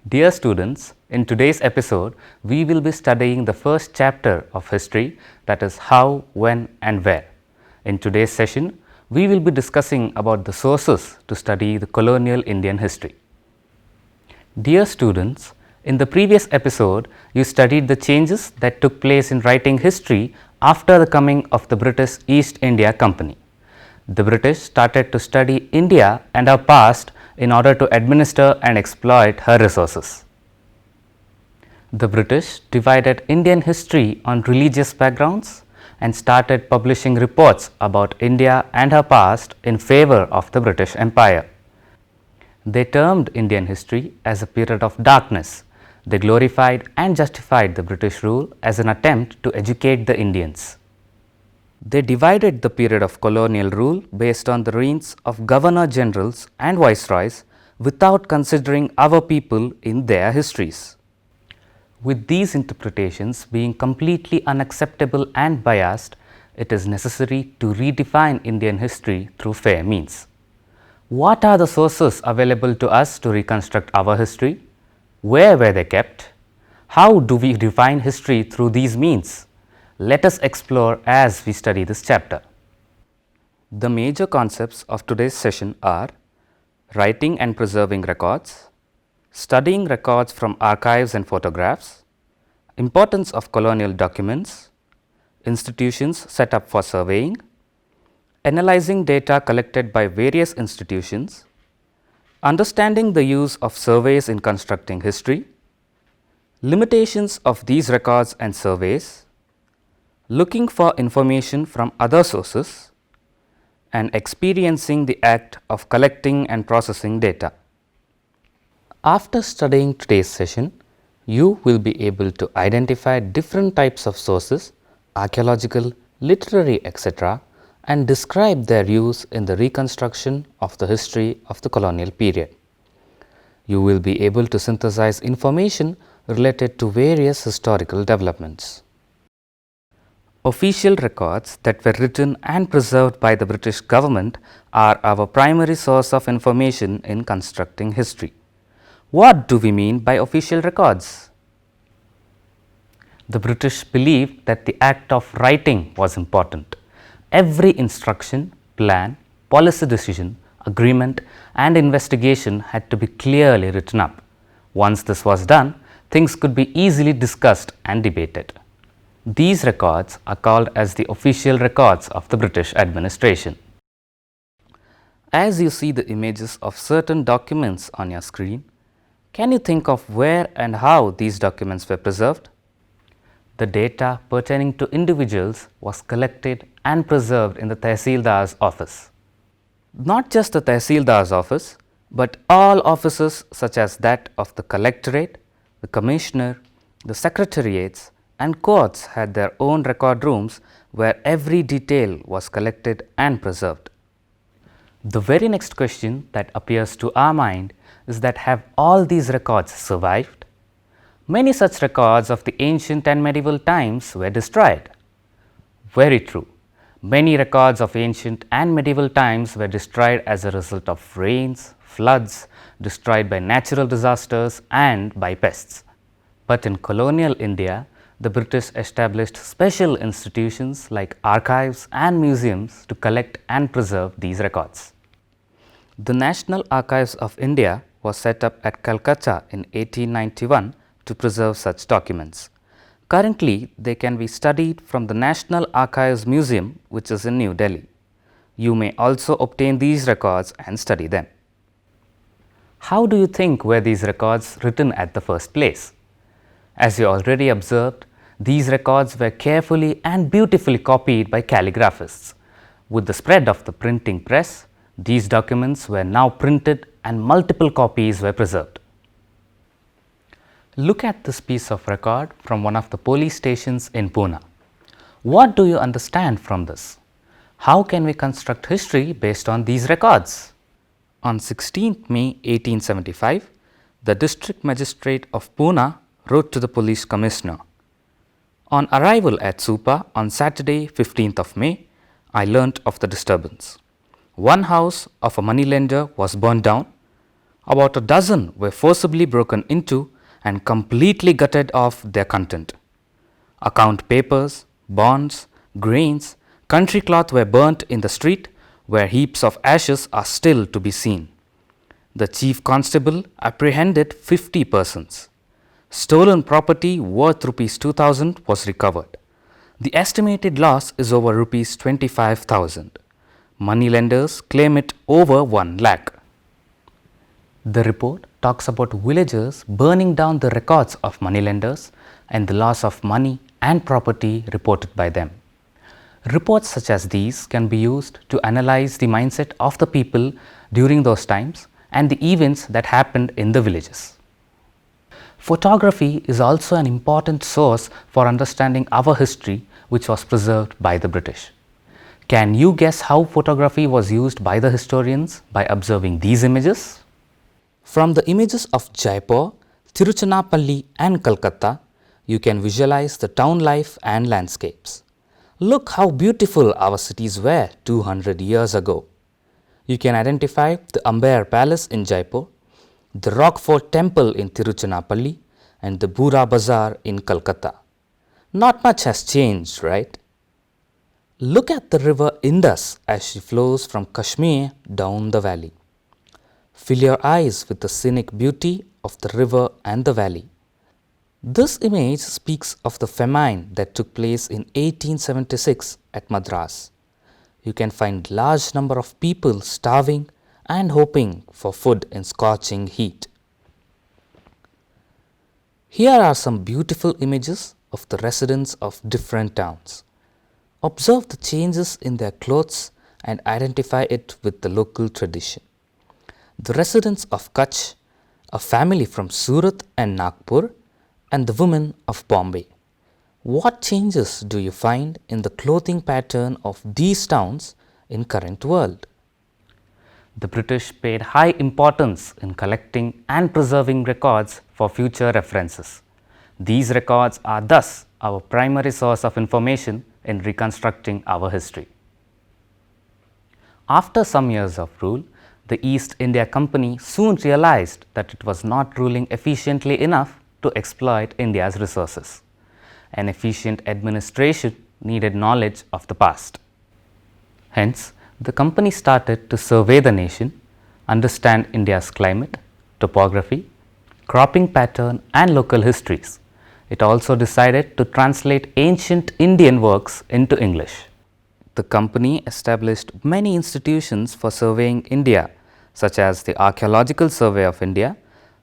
Dear students, in today's episode, we will be studying the first chapter of history, that is how, when and where. In today's session, we will be discussing about the sources to study the colonial Indian history. Dear students, in the previous episode, you studied the changes that took place in writing history after the coming of the British East India Company. The British started to study India and our past in order to administer and exploit her resources. The British divided Indian history on religious backgrounds and started publishing reports about India and her past in favor of the British Empire. They termed Indian history as a period of darkness. They glorified and justified the British rule as an attempt to educate the Indians. They divided the period of colonial rule based on the reigns of governor generals and viceroys without considering our people in their histories. With these interpretations being completely unacceptable and biased, it is necessary to redefine Indian history through fair means. What are the sources available to us to reconstruct our history? Where were they kept? How do we define history through these means? Let us explore as we study this chapter. The major concepts of today's session are writing and preserving records, studying records from archives and photographs, importance of colonial documents, institutions set up for surveying, analyzing data collected by various institutions, understanding the use of surveys in constructing history, limitations of these records and surveys, looking for information from other sources, and experiencing the act of collecting and processing data. After studying today's session, you will be able to identify different types of sources, archaeological, literary, etc., and describe their use in the reconstruction of the history of the colonial period. You will be able to synthesize information related to various historical developments. Official records that were written and preserved by the British government are our primary source of information in constructing history. What do we mean by official records? The British believed that the act of writing was important. Every instruction, plan, policy decision, agreement and investigation had to be clearly written up. Once this was done, things could be easily discussed and debated. These records are called as the official records of the British administration. As you see the images of certain documents on your screen, can you think of where and how these documents were preserved? The data pertaining to individuals was collected and preserved in the Tehsildar's office. Not just the Tehsildar's office, but all offices such as that of the Collectorate, the Commissioner, the Secretariats, and courts had their own record rooms where every detail was collected and preserved. The very next question that appears to our mind is that have all these records survived? Many such records of the ancient and medieval times were destroyed. Very true. Many records of ancient and medieval times were destroyed as a result of rains, floods, destroyed by natural disasters and by pests. But in colonial India, the British established special institutions like archives and museums to collect and preserve these records. The National Archives of India was set up at Calcutta in 1891 to preserve such documents. Currently, they can be studied from the National Archives Museum, which is in New Delhi. You may also obtain these records and study them. How do you think were these records written at the first place? As you already observed, these records were carefully and beautifully copied by calligraphists. With the spread of the printing press, these documents were now printed and multiple copies were preserved. Look at this piece of record from one of the police stations in Pune. What do you understand from this? How can we construct history based on these records? On 16th May 1875, the District Magistrate of Pune wrote to the Police Commissioner, "On arrival at Supa on Saturday 15th of May, I learnt of the disturbance. One house of a moneylender was burned down. About a dozen were forcibly broken into and completely gutted of their content. Account papers, bonds, grains, country cloth were burnt in the street, where heaps of ashes are still to be seen. The chief constable apprehended 50 persons. Stolen property worth rupees 2000 was recovered. The estimated loss is over rupees 25,000. Moneylenders claim it over 1 lakh. The report talks about villagers burning down the records of moneylenders and the loss of money and property reported by them. Reports such as these can be used to analyze the mindset of the people during those times and the events that happened in the villages. Photography is also an important source for understanding our history, which was preserved by the British. Can you guess how photography was used by the historians by observing these images? From the images of Jaipur, Tiruchirappalli and Calcutta, you can visualize the town life and landscapes. Look how beautiful our cities were 200 years ago. You can identify the Amber Palace in Jaipur, the Rockfort Temple in Tiruchirappalli, and the Bura Bazaar in Calcutta. Not much has changed, right? Look at the river Indus as she flows from Kashmir down the valley. Fill your eyes with the scenic beauty of the river and the valley. This image speaks of the famine that took place in 1876 at Madras. You can find large number of people starving and hoping for food in scorching heat. Here are some beautiful images of the residents of different towns. Observe the changes in their clothes and identify it with the local tradition. The residents of Kutch, a family from Surat and Nagpur, and the women of Bombay. What changes do you find in the clothing pattern of these towns in current world? The British paid high importance in collecting and preserving records for future references. These records are thus our primary source of information in reconstructing our history. After some years of rule, the East India Company soon realized that it was not ruling efficiently enough to exploit India's resources. An efficient administration needed knowledge of the past. Hence, the company started to survey the nation, understand India's climate, topography, cropping pattern and local histories. It also decided to translate ancient Indian works into English. The company established many institutions for surveying India, such as the Archaeological Survey of India,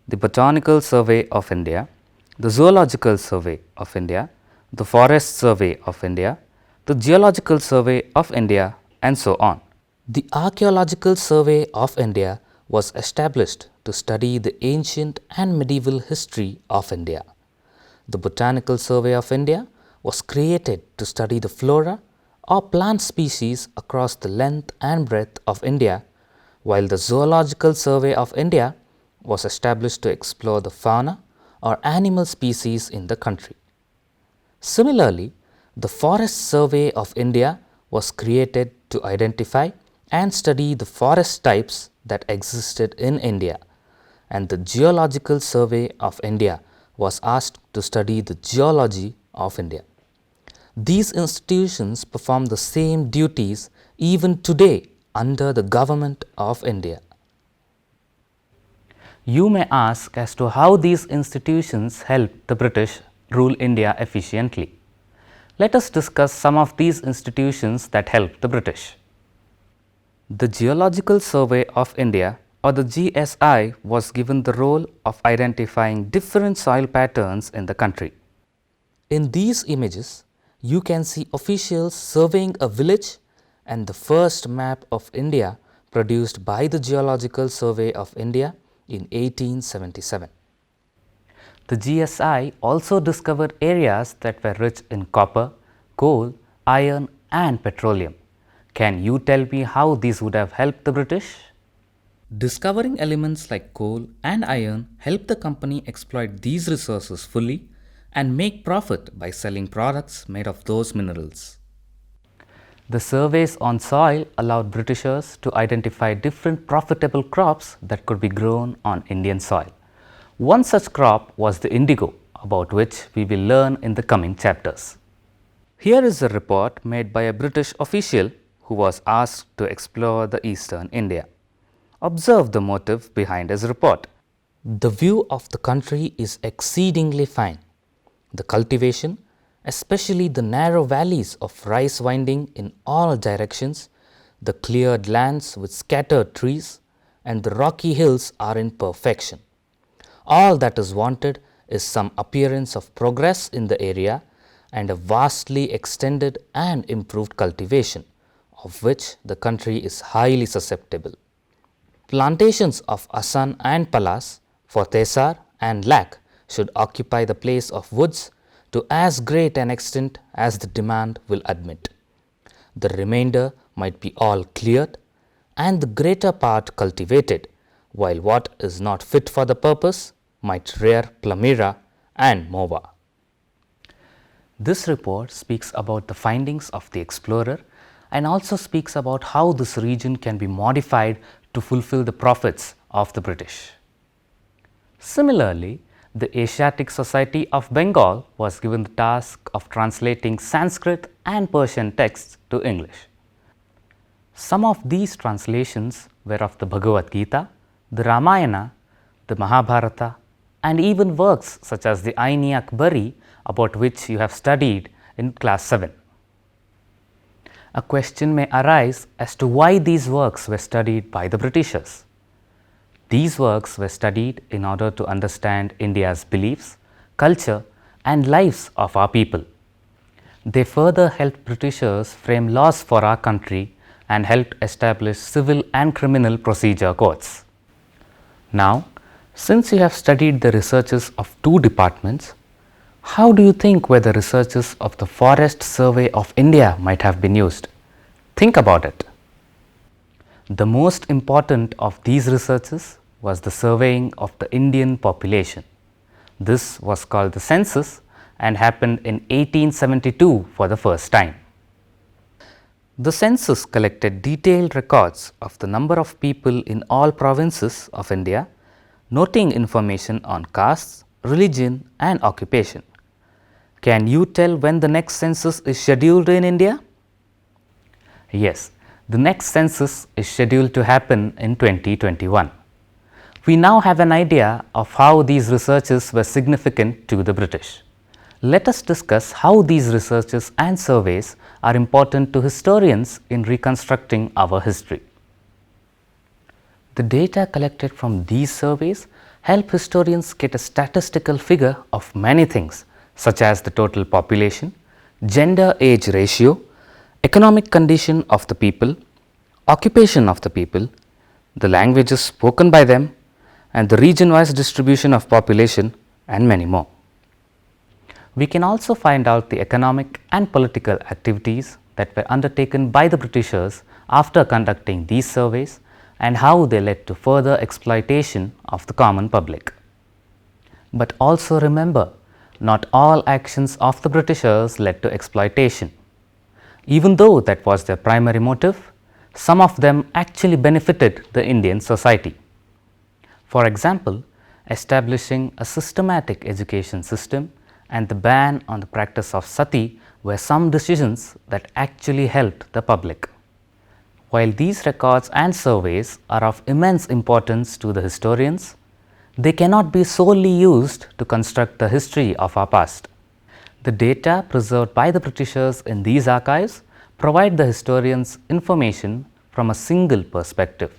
the Botanical Survey of India, the Zoological Survey of India, the Forest Survey of India, the Geological Survey of India, and so on. The Archaeological Survey of India was established to study the ancient and medieval history of India. The Botanical Survey of India was created to study the flora or plant species across the length and breadth of India, while the Zoological Survey of India was established to explore the fauna or animal species in the country. Similarly, the Forest Survey of India was created to identify and study the forest types that existed in India, and the Geological Survey of India was asked to study the geology of India. These institutions perform the same duties even today under the government of India. You may ask as to how these institutions helped the British rule India efficiently. Let us discuss some of these institutions that helped the British. The Geological Survey of India, or the GSI, was given the role of identifying different soil patterns in the country. In these images, you can see officials surveying a village and the first map of India produced by the Geological Survey of India in 1877. The GSI also discovered areas that were rich in copper, coal, iron and petroleum. Can you tell me how these would have helped the British? Discovering elements like coal and iron helped the company exploit these resources fully and make profit by selling products made of those minerals. The surveys on soil allowed Britishers to identify different profitable crops that could be grown on Indian soil. One such crop was the indigo, about which we will learn in the coming chapters. Here is a report made by a British official who was asked to explore the eastern India. Observe the motive behind his report. The view of the country is exceedingly fine. The cultivation, especially the narrow valleys of rice winding in all directions, the cleared lands with scattered trees, and the rocky hills are in perfection. All that is wanted is some appearance of progress in the area and a vastly extended and improved cultivation, of which the country is highly susceptible. Plantations of Asan and Palas for Tesar and Lac should occupy the place of woods to as great an extent as the demand will admit. The remainder might be all cleared and the greater part cultivated, while what is not fit for the purpose might rear Plumera and Mova. This report speaks about the findings of the explorer and also speaks about how this region can be modified to fulfill the profits of the British. Similarly, the Asiatic Society of Bengal was given the task of translating Sanskrit and Persian texts to English. Some of these translations were of the Bhagavad Gita, the Ramayana, the Mahabharata, and even works such as the Aini Akbari, about which you have studied in class 7. A question may arise as to why these works were studied by the Britishers. These works were studied in order to understand India's beliefs, culture, and lives of our people. They further helped Britishers frame laws for our country and helped establish civil and criminal procedure courts. Now, since you have studied the researches of two departments, how do you think were the researches of the Forest Survey of India might have been used? Think about it. The most important of these researches was the surveying of the Indian population. This was called the Census and happened in 1872 for the first time. The census collected detailed records of the number of people in all provinces of India, noting information on castes, religion, and occupation. Can you tell when the next census is scheduled in India? Yes, the next census is scheduled to happen in 2021. We now have an idea of how these researches were significant to the British. Let us discuss how these researches and surveys are important to historians in reconstructing our history. The data collected from these surveys help historians get a statistical figure of many things, such as the total population, gender-age ratio, economic condition of the people, occupation of the people, the languages spoken by them, and the region-wise distribution of population, and many more. We can also find out the economic and political activities that were undertaken by the Britishers after conducting these surveys and how they led to further exploitation of the common public. But also remember, not all actions of the Britishers led to exploitation. Even though that was their primary motive, some of them actually benefited the Indian society. For example, establishing a systematic education system and the ban on the practice of sati were some decisions that actually helped the public. While these records and surveys are of immense importance to the historians, they cannot be solely used to construct the history of our past. The data preserved by the Britishers in these archives provide the historians information from a single perspective.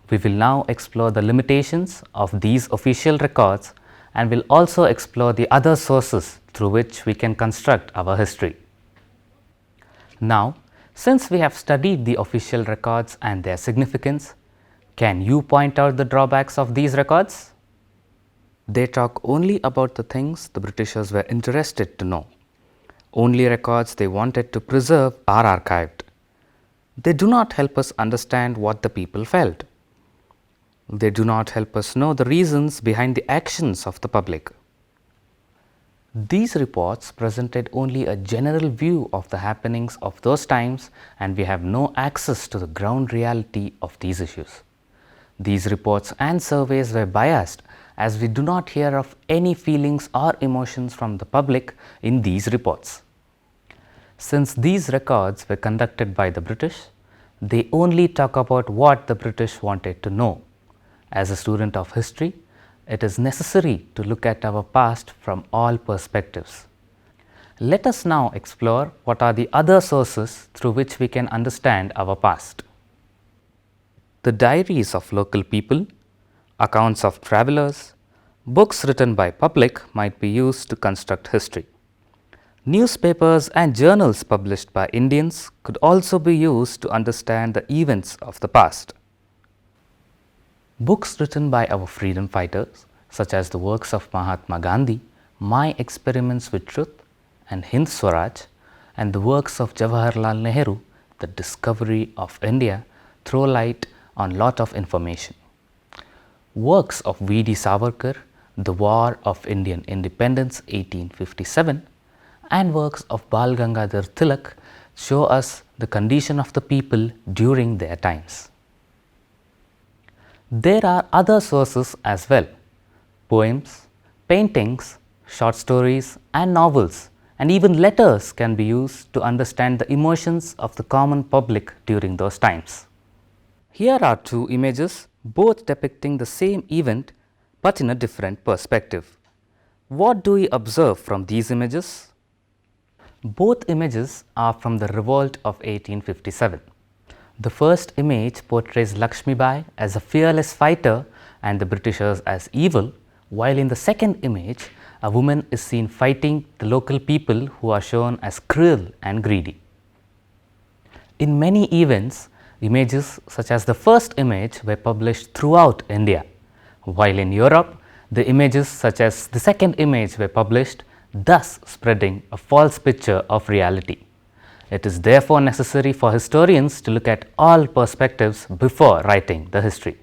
We will now explore the limitations of these official records and will also explore the other sources through which we can construct our history. Now, since we have studied the official records and their significance, can you point out the drawbacks of these records? They talk only about the things the Britishers were interested to know. Only records they wanted to preserve are archived. They do not help us understand what the people felt. They do not help us know the reasons behind the actions of the public. These reports presented only a general view of the happenings of those times, and we have no access to the ground reality of these issues. These reports and surveys were biased, as we do not hear of any feelings or emotions from the public in these reports. Since these records were conducted by the British, they only talk about what the British wanted to know. As a student of history, it is necessary to look at our past from all perspectives. Let us now explore what are the other sources through which we can understand our past. The diaries of local people, accounts of travelers, books written by public might be used to construct history. Newspapers and journals published by Indians could also be used to understand the events of the past. Books written by our freedom fighters, such as the works of Mahatma Gandhi, My Experiments with Truth and Hind Swaraj, and the works of Jawaharlal Nehru, The Discovery of India, throw light on lot of information. Works of V.D. Savarkar, The War of Indian Independence 1857, and works of Bal Gangadhar Tilak show us the condition of the people during their times. There are other sources as well. Poems, paintings, short stories and novels, and even letters can be used to understand the emotions of the common public during those times. Here are two images, both depicting the same event but in a different perspective. What do we observe from these images? Both images are from the revolt of 1857. The first image portrays Lakshmibai as a fearless fighter and the Britishers as evil, while in the second image, a woman is seen fighting the local people who are shown as cruel and greedy. In many events, images such as the first image were published throughout India, while in Europe, the images such as the second image were published, thus spreading a false picture of reality. It is therefore necessary for historians to look at all perspectives before writing the history.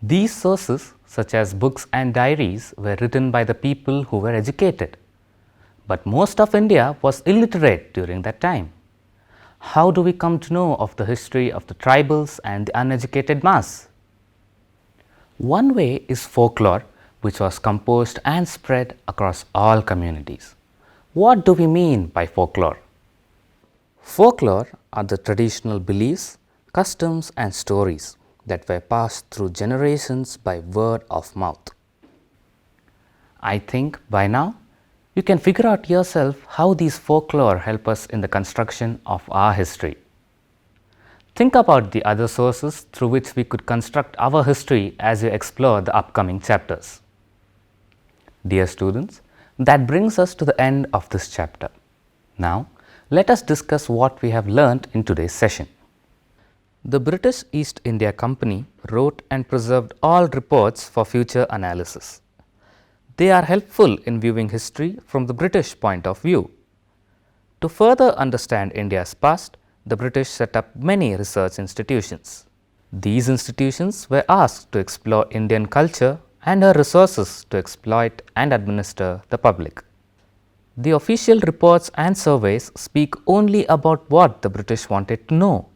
These sources, such as books and diaries, were written by the people who were educated. But most of India was illiterate during that time. How do we come to know of the history of the tribals and the uneducated mass? One way is folklore, which was composed and spread across all communities. What do we mean by folklore? Folklore are the traditional beliefs, customs and stories that were passed through generations by word of mouth. I think by now you can figure out yourself how these folklore help us in the construction of our history. Think about the other sources through which we could construct our history as we explore the upcoming chapters. Dear students, that brings us to the end of this chapter. Now, let us discuss what we have learnt in today's session. The British East India Company wrote and preserved all reports for future analysis. They are helpful in viewing history from the British point of view. To further understand India's past, the British set up many research institutions. These institutions were asked to explore Indian culture and her resources to exploit and administer the public. The official reports and surveys speak only about what the British wanted to know.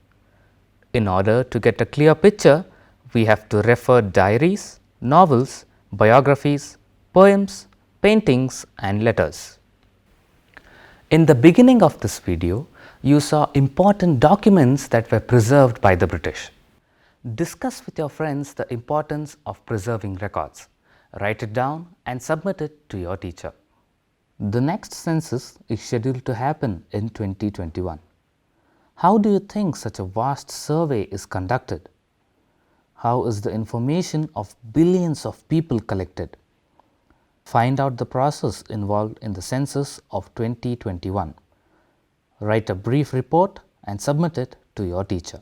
In order to get a clear picture, we have to refer diaries, novels, biographies, poems, paintings and letters. In the beginning of this video, you saw important documents that were preserved by the British. Discuss with your friends the importance of preserving records. Write it down and submit it to your teacher. The next census is scheduled to happen in 2021. How do you think such a vast survey is conducted? How is the information of billions of people collected? Find out the process involved in the census of 2021. Write a brief report and submit it to your teacher.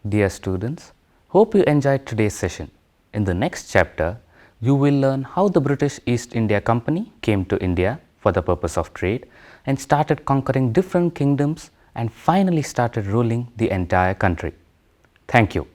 Dear students, hope you enjoyed today's session. In the next chapter, you will learn how the British East India Company came to India for the purpose of trade and started conquering different kingdoms and finally started ruling the entire country. Thank you.